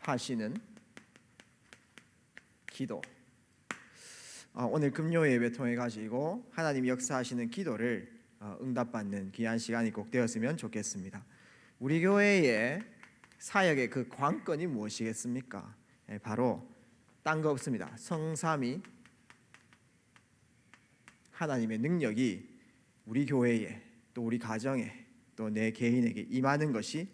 하시는 기도. 오늘 금요 예배 통해 가지고 하나님 역사하시는 기도를 응답받는 귀한 시간이 꼭 되었으면 좋겠습니다. 우리 교회의 사역의 그 관건이 무엇이겠습니까? 바로 딴 거 없습니다. 성삼위 하나님의 능력이 우리 교회에 또 우리 가정에 또 내 개인에게 임하는 것이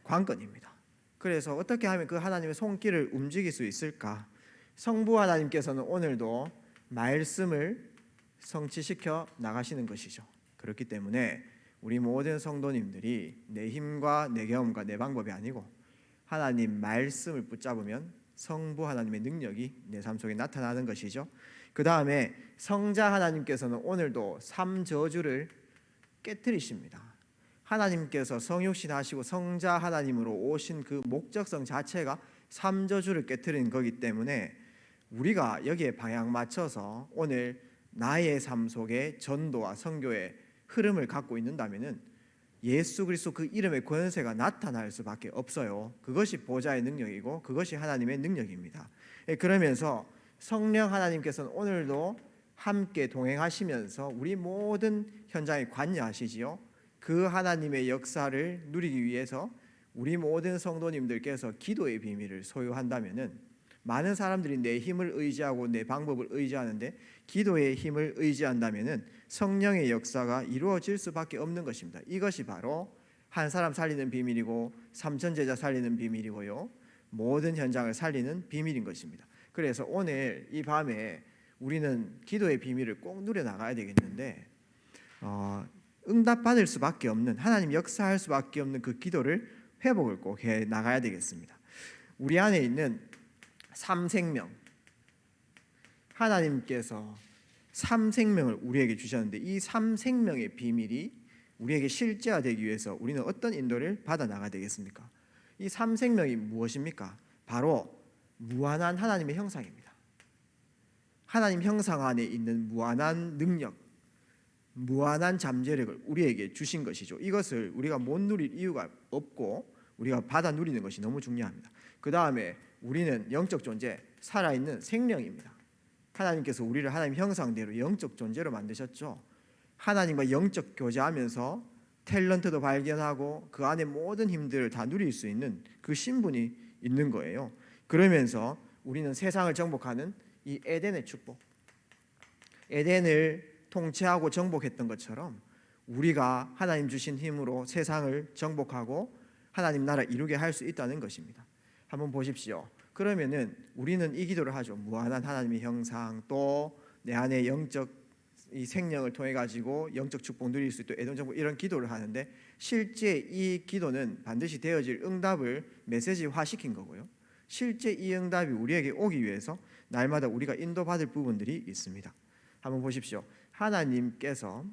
관건입니다. 그래서 어떻게 하면 그 하나님의 손길을 움직일 수 있을까? 성부 하나님께서는 오늘도 말씀을 성취시켜 나가시는 것이죠. 그렇기 때문에 우리 모든 성도님들이 내 힘과 내 경험과 내 방법이 아니고 하나님 말씀을 붙잡으면 성부 하나님의 능력이 내 삶 속에 나타나는 것이죠. 그 다음에 성자 하나님께서는 오늘도 3저주를 깨뜨리십니다. 하나님께서 성육신 하시고 성자 하나님으로 오신 그 목적성 자체가 3저주를 깨뜨리는 거기 때문에 우리가 여기에 방향 맞춰서 오늘 나의 삶 속에 전도와 선교의 흐름을 갖고 있는다면은 예수 그리스도 그 이름의 권세가 나타날 수밖에 없어요. 그것이 보좌의 능력이고 그것이 하나님의 능력입니다. 그러면서 성령 하나님께서는 오늘도 함께 동행하시면서 우리 모든 현장에 관여하시지요. 그 하나님의 역사를 누리기 위해서 우리 모든 성도님들께서 기도의 비밀을 소유한다면은 많은 사람들이 내 힘을 의지하고 내 방법을 의지하는데 기도의 힘을 의지한다면은 성령의 역사가 이루어질 수밖에 없는 것입니다. 이것이 바로 한 사람 살리는 비밀이고 삼천 제자 살리는 비밀이고요. 모든 현장을 살리는 비밀인 것입니다. 그래서 오늘 이 밤에 우리는 기도의 비밀을 꼭 누려 나가야 되겠는데 응답받을 수밖에 없는 하나님 역사할 수밖에 없는 그 기도를 회복을 꼭 해 나가야 되겠습니다. 우리 안에 있는 삼생명, 하나님께서 삼생명을 우리에게 주셨는데 이 삼생명의 비밀이 우리에게 실제화되기 위해서 우리는 어떤 인도를 받아 나가야 되겠습니까? 이 삼생명이 무엇입니까? 바로 무한한 하나님의 형상입니다. 하나님 형상 안에 있는 무한한 능력, 무한한 잠재력을 우리에게 주신 것이죠. 이것을 우리가 못 누릴 이유가 없고 우리가 받아 누리는 것이 너무 중요합니다. 그 다음에 우리는 영적 존재, 살아있는 생명입니다. 하나님께서 우리를 하나님 형상대로 영적 존재로 만드셨죠. 하나님과 영적 교제하면서 탤런트도 발견하고 그 안에 모든 힘들을 다 누릴 수 있는 그 신분이 있는 거예요. 그러면서 우리는 세상을 정복하는 이 에덴의 축복, 에덴을 통치하고 정복했던 것처럼 우리가 하나님 주신 힘으로 세상을 정복하고 하나님 나라 이루게 할 수 있다는 것입니다. 한번 보십시오. 그러면은 우리는 이 기도를 하죠. 무한한 하나님의 형상, 또 내 안에 영적 이 생명을 통해 가지고 영적 축복 누릴 수 있도록 에덴 정복, 이런 기도를 하는데 실제 이 기도는 반드시 되어질 응답을 메시지화 시킨 거고요. 실제 이 응답이 우리에게 오기 위해서 날마다 우리가 인도받을 부분들이 있습니다. 한번 보십시오. 하나님께서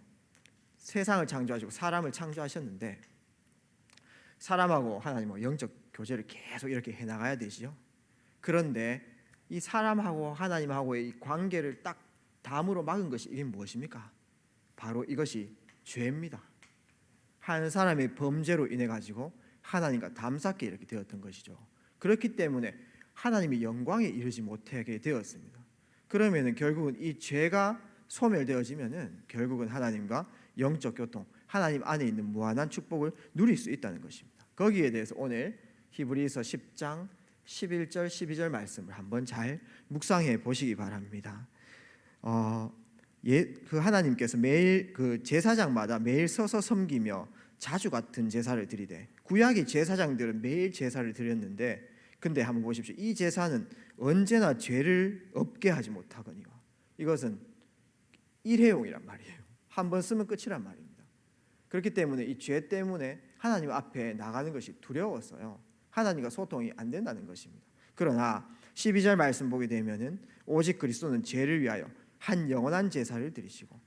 세상을 창조하시고 사람을 창조하셨는데 사람하고 하나님하고 영적 교제를 계속 이렇게 해나가야 되지요. 그런데 이 사람하고 하나님하고의 이 관계를 딱 담으로 막은 것이 이게 무엇입니까? 바로 이것이 죄입니다. 한 사람의 범죄로 인해 가지고 하나님과 담쌓게 이렇게 되었던 것이죠. 그렇기 때문에 하나님의 영광에 이르지 못하게 되었습니다. 그러면은 결국은 이 죄가 소멸되어지면은 결국은 하나님과 영적 교통, 하나님 안에 있는 무한한 축복을 누릴 수 있다는 것입니다. 거기에 대해서 오늘 히브리서 10장 11절 12절 말씀을 한번 잘 묵상해 보시기 바랍니다. 그 하나님께서 매일 그 제사장마다 매일 서서 섬기며 자주 같은 제사를 드리되, 구약의 제사장들은 매일 제사를 드렸는데 근데 한번 보십시오. 이 제사는 언제나 죄를 없게 하지 못하거니와, 이것은 일회용이란 말이에요. 한 번 쓰면 끝이란 말입니다. 그렇기 때문에 이 죄 때문에 하나님 앞에 나가는 것이 두려웠어요. 하나님과 소통이 안 된다는 것입니다. 그러나 12절 말씀 보게 되면은 오직 그리스도는 죄를 위하여 한 영원한 제사를 드리시고,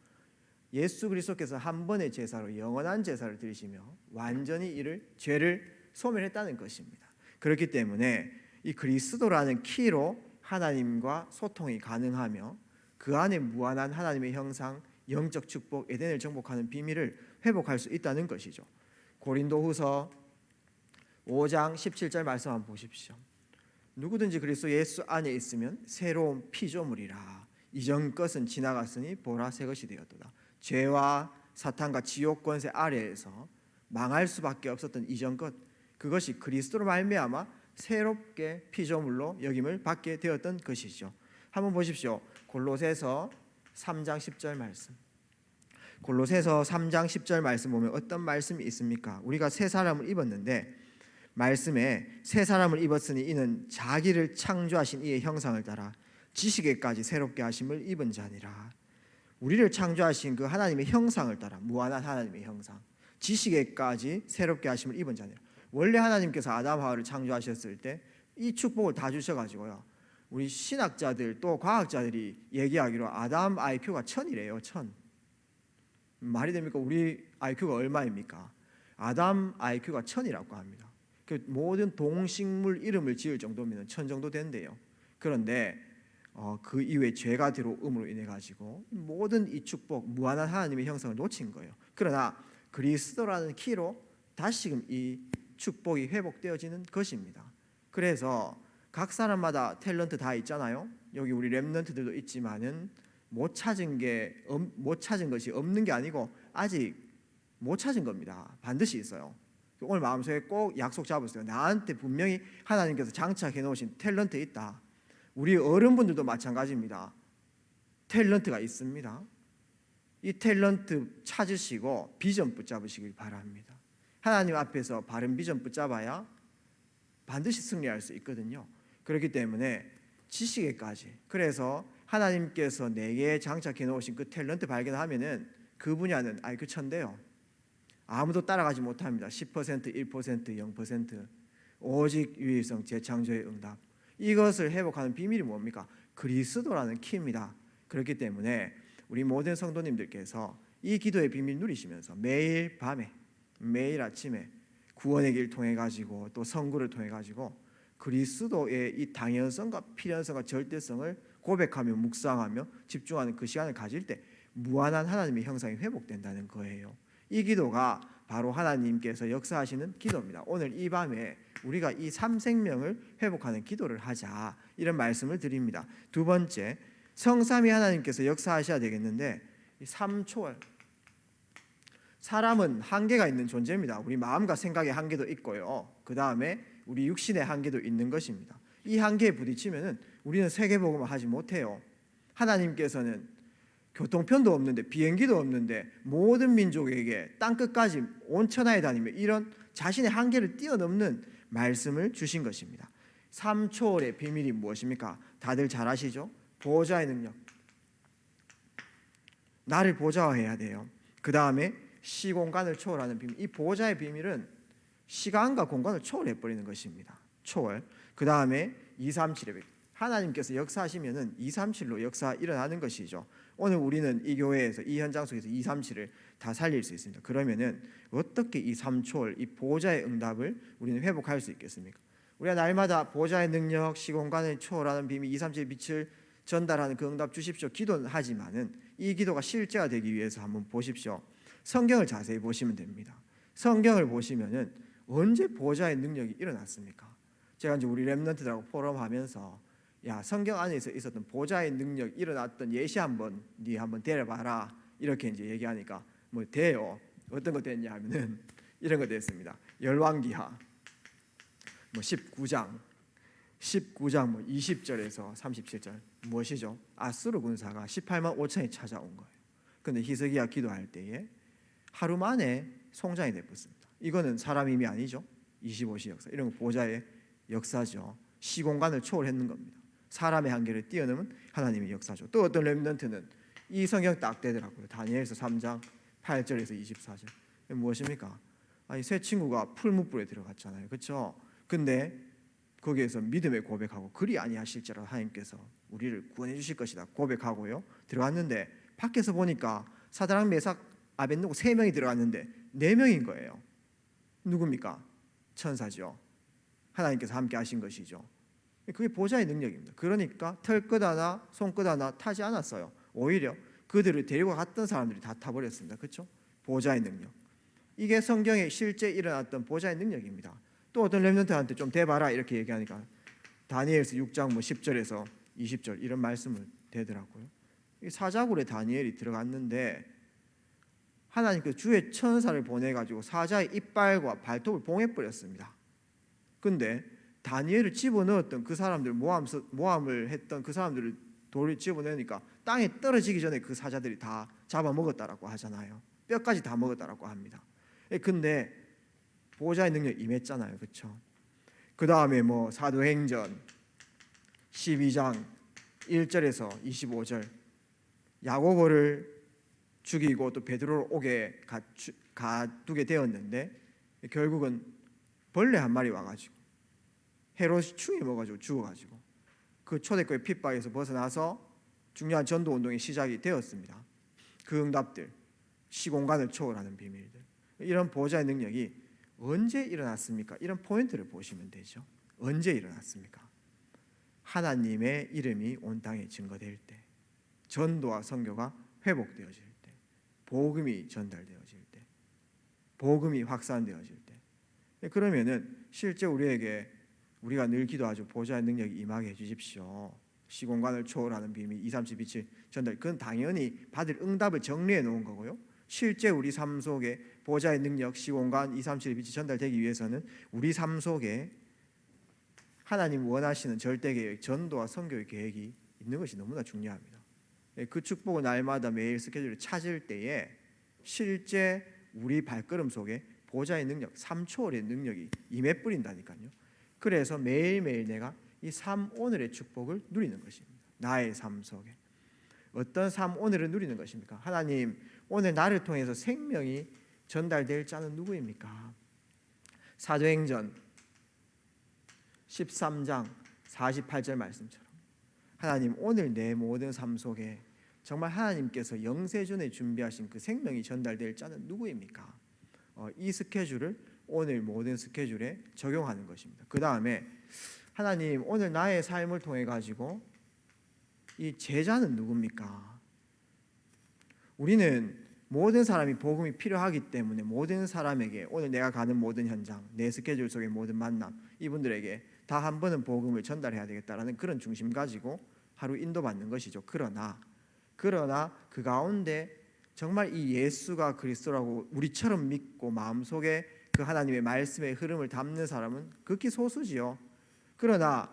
예수 그리스도께서 한 번의 제사로 영원한 제사를 드리시며 완전히 이를 죄를 소멸했다는 것입니다. 그렇기 때문에 이 그리스도라는 키로 하나님과 소통이 가능하며 그 안에 무한한 하나님의 형상, 영적 축복, 에덴을 정복하는 비밀을 회복할 수 있다는 것이죠. 고린도후서 5장 17절 말씀 한번 보십시오. 누구든지 그리스도 예수 안에 있으면 새로운 피조물이라. 이전 것은 지나갔으니 보라 새 것이 되었도다. 죄와 사탄과 지옥 권세 아래에서 망할 수밖에 없었던 이전 것, 그것이 그리스도로 말미암아 새롭게 피조물로 여김을 받게 되었던 것이죠. 한번 보십시오. 골로새서 3장 10절 말씀. 골로새서 3장 10절 말씀 보면 어떤 말씀이 있습니까? 우리가 새 사람을 입었는데 말씀에 새 사람을 입었으니 이는 자기를 창조하신 이의 형상을 따라 지식에까지 새롭게 하심을 입은 자니라. 우리를 창조하신 그 하나님의 형상을 따라, 무한한 하나님의 형상, 지식에까지 새롭게 하심을 입은 자니라. 원래 하나님께서 아담 하와를 창조하셨을 때 이 축복을 다 주셔가지고요, 우리 신학자들 또 과학자들이 얘기하기로 아담 IQ가 1000이래요. 1000. 말이 됩니까? 우리 IQ가 얼마입니까? 아담 IQ가 1000이라고 합니다. 그 모든 동식물 이름을 지을 정도면 1000 정도 된대요. 그런데 그 이후에 죄가 들어옴으로 인해 가지고 모든 이 축복, 무한한 하나님의 형상을 놓친 거예요. 그러나 그리스도라는 키로 다시금 이 축복이 회복되어지는 것입니다. 그래서 각 사람마다 탤런트 다 있잖아요. 여기 우리 렘넌트들도 있지만은 못 찾은 것이 없는 게 아니고 아직 못 찾은 겁니다. 반드시 있어요. 오늘 마음속에 꼭 약속 잡으세요. 나한테 분명히 하나님께서 장착해 놓으신 탤런트 있다. 우리 어른분들도 마찬가지입니다. 탤런트가 있습니다. 이 탤런트 찾으시고 비전 붙잡으시길 바랍니다. 하나님 앞에서 바른 비전 붙잡아야 반드시 승리할 수 있거든요. 그렇기 때문에 지식에까지, 그래서 하나님께서 내게 장착해 놓으신 그 탤런트 발견하면은 그 분야는 IQ 1000대요. 아무도 따라가지 못합니다. 10%, 1%, 0%. 오직 유일성 재창조의 응답. 이것을 회복하는 비밀이 뭡니까? 그리스도라는 키입니다. 그렇기 때문에 우리 모든 성도님들께서 이 기도의 비밀 누리시면서 매일 밤에, 매일 아침에 구원의 길 통해 가지고 또 선구를 통해 가지고 그리스도의 이 당연성과 필연성과 절대성을 고백하며 묵상하며 집중하는 그 시간을 가질 때 무한한 하나님의 형상이 회복된다는 거예요. 이 기도가 바로 하나님께서 역사하시는 기도입니다. 오늘 이 밤에 우리가 이 삼생명을 회복하는 기도를 하자, 이런 말씀을 드립니다. 두 번째, 성삼위 하나님께서 역사하셔야 되겠는데 이 삼초월, 사람은 한계가 있는 존재입니다. 우리 마음과 생각의 한계도 있고요, 그 다음에 우리 육신의 한계도 있는 것입니다. 이 한계에 부딪히면은 우리는 세계복음을 하지 못해요. 하나님께서는 교통편도 없는데, 비행기도 없는데 모든 민족에게 땅끝까지 온 천하에 다니며 이런 자신의 한계를 뛰어넘는 말씀을 주신 것입니다. 삼초월의 비밀이 무엇입니까? 다들 잘 아시죠? 보호자의 능력. 나를 보좌화해야 돼요. 그 다음에 시공간을 초월하는 비밀. 이 보호자의 비밀은 시간과 공간을 초월해버리는 것입니다. 초월. 그 다음에 237의 하나님께서 역사하시면은 237로 역사 일어나는 것이죠. 오늘 우리는 이 교회에서, 이 현장 속에서 237을 다 살릴 수 있습니다. 그러면은 어떻게 이 삼초월, 이 보호자의 응답을 우리는 회복할 수 있겠습니까? 우리가 날마다 보호자의 능력, 시공간을 초월하는 비밀, 237의 빛을 전달하는 그 응답 주십시오 기도는 하지만은 이 기도가 실제가 되기 위해서 한번 보십시오. 성경을 자세히 보시면 됩니다. 성경을 보시면은 언제 보호자의 능력이 일어났습니까? 제가 이제 우리 렘넌트들하고 포럼하면서 야, 성경 안에서 있었던 보호자의 능력 일어났던 예시 네 한번 데려봐라, 이렇게 이제 얘기하니까 뭐 돼요. 어떤 거 됐냐 하면은 이런 거 됐습니다. 열왕기하 19장 뭐 20절에서 37절 무엇이죠? 아수르 군사가 18만 5천이 찾아온 거예요. 근데 히스기야 기도할 때에 하루 만에 송장이 되었습니다. 이거는 사람 힘이 아니죠. 25시 역사, 이런 거 보호자의 역사죠. 시공간을 초월했는 겁니다. 사람의 한계를 뛰어넘은 하나님의 역사죠. 또 어떤 렘넌트는 이 성경 딱 되더라고요. 다니엘서 3장 8절에서 24절. 무엇입니까? 아니, 새 친구가 풀무불에 들어갔잖아요. 그렇죠? 근데 거기에서 믿음의 고백하고 그리 아니하실지라 하나님께서 우리를 구원해 주실 것이다 고백하고요, 들어갔는데 밖에서 보니까 사드락 메삭 아벳느고 3명이 들어갔는데 4명인 거예요. 누굽니까? 천사죠. 하나님께서 함께 하신 것이죠. 그게 보호자의 능력입니다. 그러니까 털끝 하나 손끝 하나 타지 않았어요. 오히려 그들을 데리고 갔던 사람들이 다 타버렸습니다. 그렇죠? 보호자의 능력. 이게 성경에 실제 일어났던 보호자의 능력입니다. 또 어떤 렘넌트한테 좀 대봐라 이렇게 얘기하니까 다니엘서 6장 10절에서 20절 이런 말씀을 되더라고요. 사자굴에 다니엘이 들어갔는데 하나님께서 주의 천사를 보내가지고 사자의 이빨과 발톱을 봉해버렸습니다. 근데 다니엘을 집어넣었던 그 사람들, 모함을 했던 그 사람들을 돌을 집어넣으니까 땅에 떨어지기 전에 그 사자들이 다 잡아먹었다라고 하잖아요. 뼈까지 다 먹었다라고 합니다. 근데 보호자의 능력이 임했잖아요. 그렇죠? 그 다음에 사도행전 12장 1절에서 25절 야고보를 죽이고 또 베드로를 옥에 가두게 되었는데 결국은 벌레 한 마리 와가지고 헤롯이 충이 먹어가지고 죽어가지고 그 초대교회 핍박에서 벗어나서 중요한 전도 운동이 시작이 되었습니다. 그 응답들, 시공간을 초월하는 비밀들, 이런 보호자의 능력이 언제 일어났습니까? 이런 포인트를 보시면 되죠. 언제 일어났습니까? 하나님의 이름이 온 땅에 증거될 때, 전도와 선교가 회복되어질 때, 복음이 전달되어질 때, 복음이 확산되어질 때. 그러면은 실제 우리가 늘 기도하죠. 보호자의 능력이 임하게 해주십시오. 시공간을 초월하는 비밀 237 전달. 그건 당연히 받을 응답을 정리해 놓은 거고요. 실제 우리 삶 속에 보호자의 능력, 시공간 237 빛이 전달되기 위해서는 우리 삶 속에 하나님 원하시는 절대 계획, 전도와 선교의 계획이 있는 것이 너무나 중요합니다. 그 축복을 날마다 매일 스케줄을 찾을 때에 실제 우리 발걸음 속에 보호자의 능력, 삶 초월의 능력이 임해 뿌린다니까요. 그래서 매일매일 내가 이 삶 오늘의 축복을 누리는 것입니다. 나의 삶 속에 어떤 삶 오늘을 누리는 것입니까? 하나님, 오늘 나를 통해서 생명이 전달될 자는 누구입니까? 사도행전 13장 48절 말씀처럼 하나님, 오늘 내 모든 삶 속에 정말 하나님께서 영세전에 준비하신 그 생명이 전달될 자는 누구입니까? 이 스케줄을 오늘 모든 스케줄에 적용하는 것입니다. 그 다음에 하나님, 오늘 나의 삶을 통해 가지고 이 제자는 누굽니까? 우리는 모든 사람이 복음이 필요하기 때문에 모든 사람에게 오늘 내가 가는 모든 현장, 내 스케줄 속의 모든 만남, 이분들에게 다 한 번은 복음을 전달해야 되겠다라는 그런 중심 가지고 하루 인도받는 것이죠. 그러나 그 가운데 정말 이 예수가 그리스도라고 우리처럼 믿고 마음속에 그 하나님의 말씀의 흐름을 담는 사람은 극히 소수지요. 그러나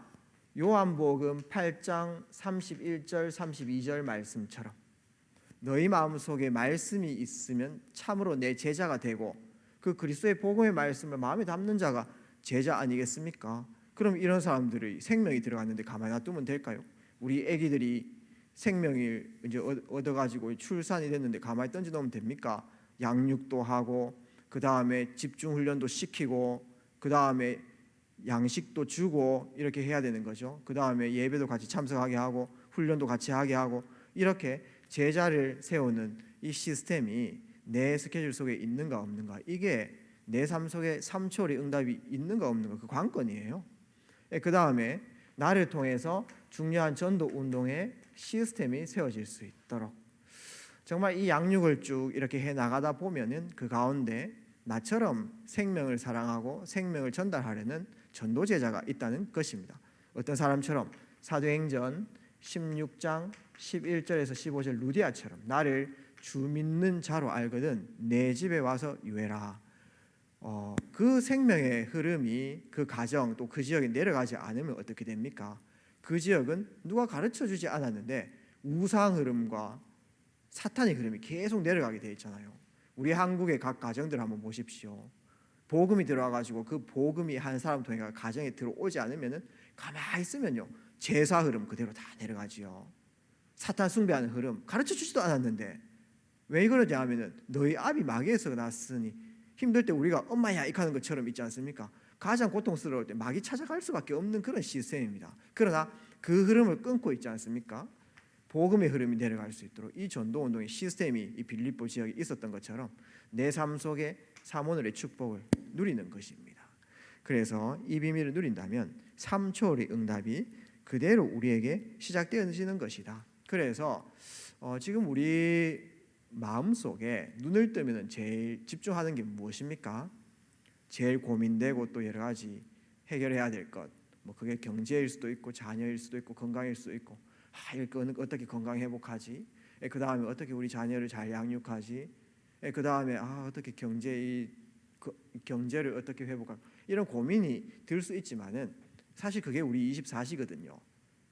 요한복음 8장 31절 32절 말씀처럼 너희 마음속에 말씀이 있으면 참으로 내 제자가 되고 그 그리스도의 복음의 말씀을 마음에 담는 자가 제자 아니겠습니까? 그럼 이런 사람들의 생명이 들어갔는데 가만히 놔두면 될까요? 우리 아기들이 생명을 이제 얻어가지고 출산이 됐는데 가만히 던져 놓으면 됩니까? 양육도 하고 그 다음에 집중 훈련도 시키고 그 다음에 양식도 주고 이렇게 해야 되는 거죠. 그 다음에 예배도 같이 참석하게 하고 훈련도 같이 하게 하고 이렇게 제자를 세우는 이 시스템이 내 스케줄 속에 있는가 없는가, 이게 내 삶 속에 삼초월의 응답이 있는가 없는가, 그 관건이에요. 그 다음에 나를 통해서 중요한 전도 운동의 시스템이 세워질 수 있도록 정말 이 양육을 쭉 이렇게 해 나가다 보면은 그 가운데 나처럼 생명을 사랑하고 생명을 전달하려는 전도 제자가 있다는 것입니다. 어떤 사람처럼 사도행전 16장 11절에서 15절 루디아처럼 나를 주 믿는 자로 알거든 내 집에 와서 유해라. 그 생명의 흐름이 그 가정 또 그 지역에 내려가지 않으면 어떻게 됩니까? 그 지역은 누가 가르쳐주지 않았는데 우상 흐름과 사탄의 흐름이 계속 내려가게 되어 있잖아요. 우리 한국의 각 가정들 한번 보십시오. 복음이 들어와가지고 그 복음이 한 사람 통해 가정에 들어오지 않으면은 가만히 있으면요 제사 흐름 그대로 다 내려가지요. 사탄 숭배하는 흐름 가르쳐주지도 않았는데 왜 그러냐 하면은 너희 아비 마귀에서 났으니 힘들 때 우리가 엄마야 이렇게 하는 것처럼 있지 않습니까? 가장 고통스러울 때 마귀 찾아갈 수밖에 없는 그런 시스템입니다. 그러나 그 흐름을 끊고 있지 않습니까? 복음의 흐름이 내려갈 수 있도록 이 전도운동의 시스템이 이 빌립보 지역에 있었던 것처럼 내 삶 속에 삼오늘의 축복을 누리는 것입니다. 그래서 이 비밀을 누린다면 삼초월의 응답이 그대로 우리에게 시작되어지는 것이다. 그래서 지금 우리 마음속에 눈을 뜨면 제일 집중하는 게 무엇입니까? 제일 고민되고 또 여러 가지 해결해야 될 것, 뭐 그게 경제일 수도 있고 자녀일 수도 있고 건강일 수도 있고, 이거 어떻게 건강 회복하지? 그 다음에 어떻게 우리 자녀를 잘 양육하지? 그 다음에 어떻게 경제를 어떻게 회복할까? 이런 고민이 들 수 있지만은 사실 그게 우리 24시거든요.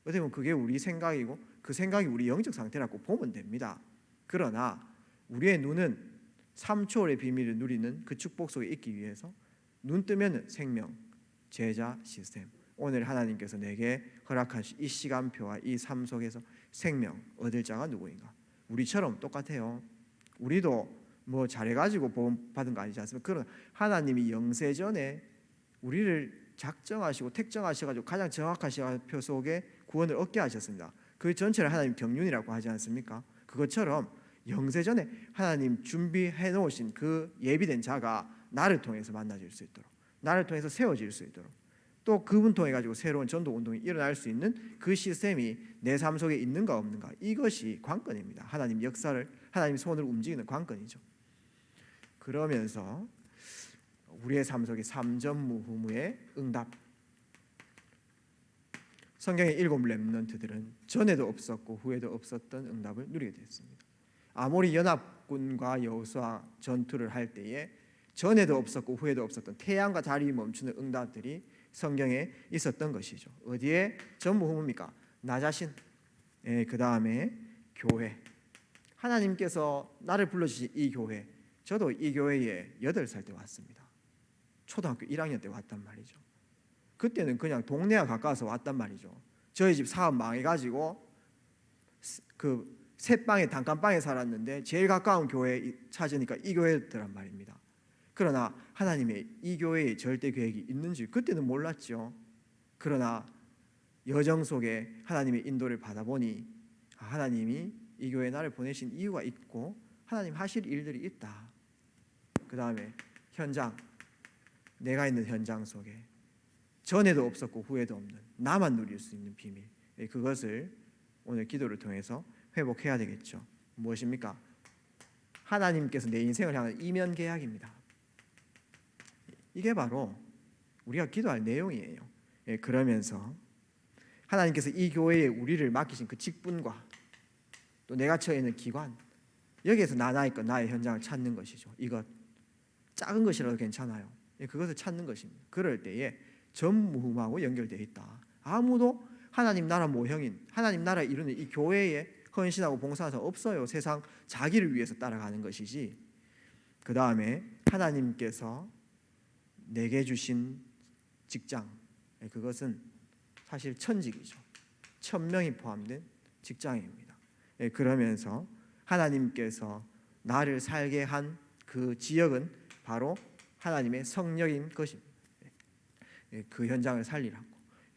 어떻게 보면 그게 우리 생각이고 그 생각이 우리 영적 상태라고 보면 됩니다. 그러나 우리의 눈은 3초월의 비밀을 누리는 그 축복 속에 있기 위해서 눈 뜨면 생명, 제자, 시스템, 오늘 하나님께서 내게 허락하신 이 시간표와 이 삶 속에서 생명 얻을 자가 누구인가? 우리처럼 똑같아요. 우리도 뭐 잘해가지고 보험 받은 거 아니지 않습니까? 그런 하나님이 영세전에 우리를 작정하시고 택정하셔가지고 가장 정확한 시간표 속에 구원을 얻게 하셨습니다. 그 전체를 하나님 경륜이라고 하지 않습니까? 그것처럼 영세전에 하나님 준비해 놓으신 그 예비된 자가 나를 통해서 만나질 수 있도록, 나를 통해서 세워질 수 있도록, 또 그분 통해 가지고 새로운 전도 운동이 일어날 수 있는 그 시스템이 내 삶 속에 있는가 없는가, 이것이 관건입니다. 하나님 역사를, 하나님 손을 움직이는 관건이죠. 그러면서 우리의 삶 속에 삼전무후무의 응답, 성경의 7 렘넌트들은 전에도 없었고 후에도 없었던 응답을 누리게 됐습니다. 아모리 연합군과 여호수아 전투를 할 때에 전에도 없었고 후에도 없었던 태양과 달이 멈추는 응답들이 성경에 있었던 것이죠. 어디에 전무후무입니까? 나 자신, 그 다음에 교회, 하나님께서 나를 불러주신 이 교회, 저도 이 교회에 8살 때 왔습니다. 초등학교 1학년 때 왔단 말이죠. 그때는 그냥 동네와 가까워서 왔단 말이죠. 저희 집 사업 망해가지고 그 셋방에 단칸방에 살았는데 제일 가까운 교회 찾으니까 이 교회더란 말입니다. 그러나 하나님의 이 교회에 절대 계획이 있는지 그때는 몰랐죠. 그러나 여정 속에 하나님의 인도를 받아보니 하나님이 이 교회에 나를 보내신 이유가 있고 하나님 하실 일들이 있다. 그 다음에 현장, 내가 있는 현장 속에 전에도 없었고 후에도 없는 나만 누릴 수 있는 비밀, 그것을 오늘 기도를 통해서 회복해야 되겠죠. 무엇입니까? 하나님께서 내 인생을 향한 이면 계약입니다. 이게 바로 우리가 기도할 내용이에요. 그러면서 하나님께서 이 교회에 우리를 맡기신 그 직분과 또 내가 처해 있는 기관, 여기에서 나의 것, 나의 현장을 찾는 것이죠. 이것 작은 것이라도 괜찮아요. 그것을 찾는 것입니다. 그럴 때에 전무후무하고 연결되어 있다. 아무도 하나님 나라 모형인, 하나님 나라 이루는 이 교회에 헌신하고 봉사하는 사람 없어요. 세상 자기를 위해서 따라가는 것이지. 그 다음에 하나님께서 내게 주신 직장, 그것은 사실 천직이죠. 1000명이 포함된 직장입니다. 그러면서 하나님께서 나를 살게 한 그 지역은 바로 하나님의 성령인 것입니다. 그 현장을 살리라고.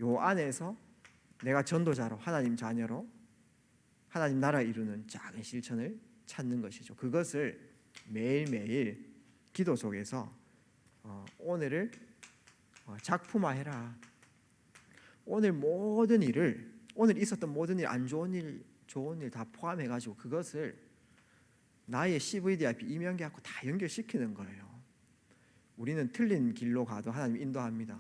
요 안에서 내가 전도자로, 하나님 자녀로 하나님 나라 이루는 작은 실천을 찾는 것이죠. 그것을 매일매일 기도 속에서 오늘을 작품화해라. 오늘 모든 일을, 오늘 있었던 모든 일, 안 좋은 일, 좋은 일 다 포함해가지고 그것을 나의 CVDIP 이면계약과 다 연결시키는 거예요. 우리는 틀린 길로 가도 하나님 인도합니다.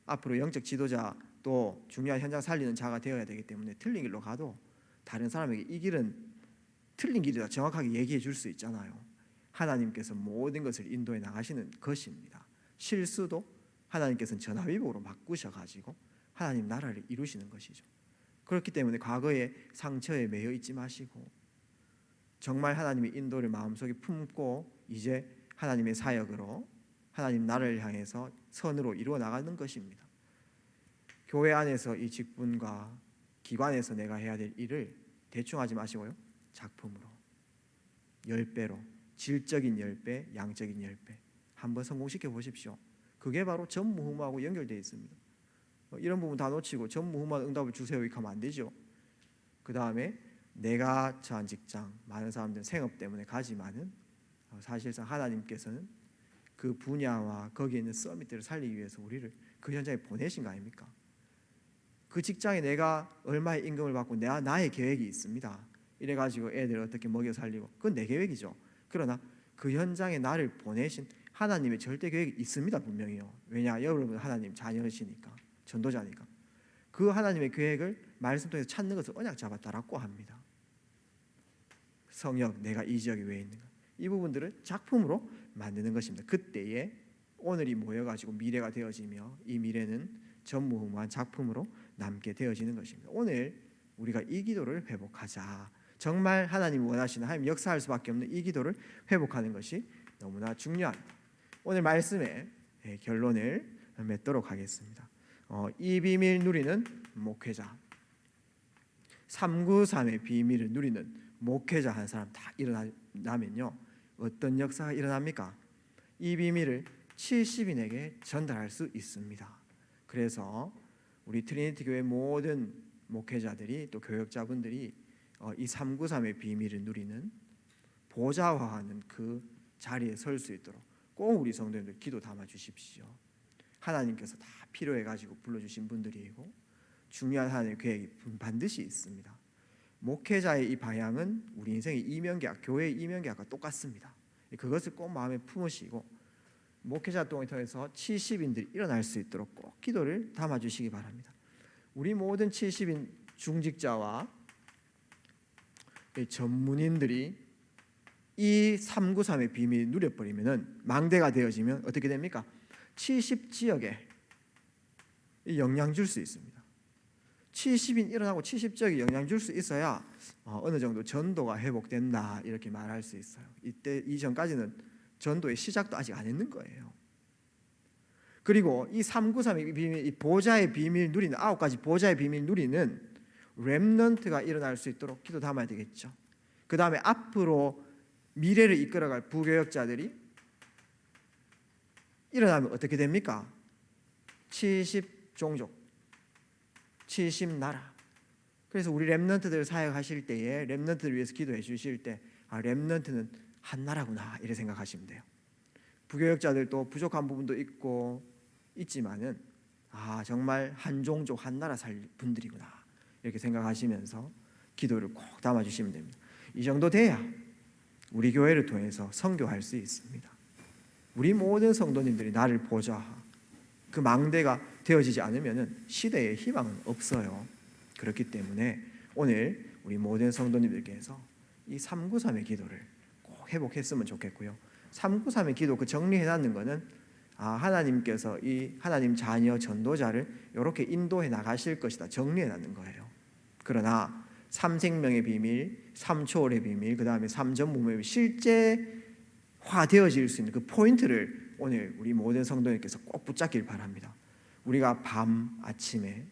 앞으로 영적 지도자 또 중요한 현장 살리는 자가 되어야 되기 때문에 틀린 길로 가도 다른 사람에게 이 길은 틀린 길이다 정확하게 얘기해 줄 수 있잖아요. 하나님께서 모든 것을 인도해 나가시는 것입니다. 실수도 하나님께서는 전화위복으로 바꾸셔가지고 하나님 나라를 이루시는 것이죠. 그렇기 때문에 과거의 상처에 매여 있지 마시고 정말 하나님의 인도를 마음속에 품고 이제 하나님의 사역으로 하나님 나라를 향해서 선으로 이루어 나가는 것입니다. 교회 안에서 이 직분과 기관에서 내가 해야 될 일을 대충 하지 마시고요. 작품으로 10배로, 질적인 10배, 양적인 10배 한번 성공시켜 보십시오. 그게 바로 전무후무하고 연결되어 있습니다. 이런 부분 다 놓치고 전무후무한 응답을 주세요 이렇게 하면 안 되죠. 그 다음에 내가 처한 직장, 많은 사람들은 생업 때문에 가지만은 사실상 하나님께서는 그 분야와 거기에 있는 서밋들을 살리기 위해서 우리를 그 현장에 보내신 거 아닙니까? 그 직장에 내가 얼마의 임금을 받고 나의 계획이 있습니다. 이래가지고 애들 어떻게 먹여 살리고 그건 내 계획이죠. 그러나 그 현장에 나를 보내신 하나님의 절대 계획이 있습니다. 분명히요. 왜냐? 여러분 하나님 자녀시니까, 전도자니까. 그 하나님의 계획을 말씀 통해서 찾는 것을 언약 잡았다라고 합니다. 성역, 내가 이 지역에 왜 있는가, 이 부분들을 작품으로 만드는 것입니다. 그때에 오늘이 모여가지고 미래가 되어지며 이 미래는 전무후무한 작품으로 남게 되어지는 것입니다. 오늘 우리가 이 기도를 회복하자. 정말 하나님이 원하시는, 하나님 역사할 수밖에 없는 이 기도를 회복하는 것이 너무나 중요합니다. 오늘 말씀의 결론을 맺도록 하겠습니다. 이 비밀 누리는 목회자, 393의 비밀을 누리는 목회자 한 사람 다 일어나면요, 어떤 역사가 일어납니까? 이 비밀을 70인에게 전달할 수 있습니다. 그래서 우리 트리니티 교회 모든 목회자들이 또 교역자분들이 이 393의 비밀을 누리는 보좌화하는 그 자리에 설 수 있도록 꼭 우리 성도님들 기도 담아 주십시오. 하나님께서 다 필요해 가지고 불러주신 분들이고 중요한 하나님의 계획이 반드시 있습니다. 목회자의 이 방향은 우리 인생의 이면계약, 교회의 이면계약과 똑같습니다. 그것을 꼭 마음에 품으시고 목회자 활동을 통해서 70인들이 일어날 수 있도록 꼭 기도를 담아 주시기 바랍니다. 우리 모든 70인 중직자와 전문인들이 이 393의 비밀을 누려버리면, 망대가 되어지면 어떻게 됩니까? 70지역에 영향 줄 수 있습니다. 70인 일어나고 70지역에 영향 줄 수 있어야 어느 정도 전도가 회복된다 이렇게 말할 수 있어요. 이때 이전까지는 전도의 시작도 아직 안 했는 거예요. 그리고 이 393의 비밀, 이 보좌의 비밀 누리는 9가지 보좌의 비밀 누리는 렘넌트가 일어날 수 있도록 기도 담아야 되겠죠. 그 다음에 앞으로 미래를 이끌어갈 부교역자들이 일어나면 어떻게 됩니까? 70종족, 70나라. 그래서 우리 렘넌트들 사역하실 때에 렘넌트를 위해서 기도해 주실 때 렘넌트는 한 나라구나 이렇게 생각하시면 돼요. 부교역자들도 부족한 부분도 있지만은 정말 한 종족 한 나라 살 분들이구나 이렇게 생각하시면서 기도를 꼭 담아 주시면 됩니다. 이 정도 돼야 우리 교회를 통해서 선교할 수 있습니다. 우리 모든 성도님들이 나를 보좌, 그 망대가 되어지지 않으면 시대에 희망은 없어요. 그렇기 때문에 오늘 우리 모든 성도님들께서 이 393의 기도를 꼭 회복했으면 좋겠고요. 393의 기도 그 정리해놨는 거는 하나님께서 이 하나님 자녀 전도자를 이렇게 인도해 나가실 것이다 정리해놨는 거예요. 그러나 3생명의 비밀, 3초월의 비밀, 그 다음에 3전무의 실제화되어질 수 있는 그 포인트를 오늘 우리 모든 성도님께서 꼭 붙잡길 바랍니다. 우리가 밤 아침에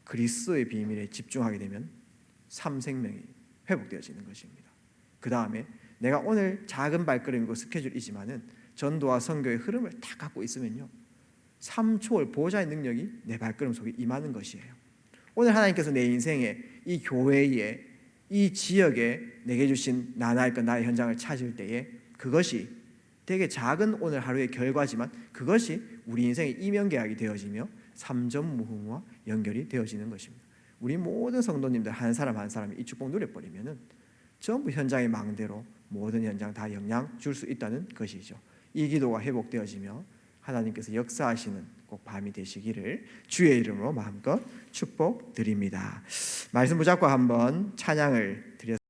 그리스도의 비밀에 집중하게 되면 3생명이 회복되어지는 것입니다. 그 다음에 내가 오늘 작은 발걸음이고 스케줄이지만은 전도와 선교의 흐름을 다 갖고 있으면요, 3초월 보호자의 능력이 내 발걸음 속에 임하는 것이에요. 오늘 하나님께서 내 인생에, 이 교회에, 이 지역에 내게 주신 나날 것 나의 현장을 찾을 때에 그것이 되게 작은 오늘 하루의 결과지만 그것이 우리 인생의 이면계약이 되어지며 삼전무후무와 연결이 되어지는 것입니다. 우리 모든 성도님들 한 사람 한 사람이 이 축복 누려버리면은 전부 현장의 망대로 모든 현장 다 영향 줄 수 있다는 것이죠. 이 기도가 회복되어지며 하나님께서 역사하시는 꼭 밤이 되시기를 주의 이름으로 마음껏 축복드립니다. 말씀 붙잡고 한번 찬양을 드렸습니다.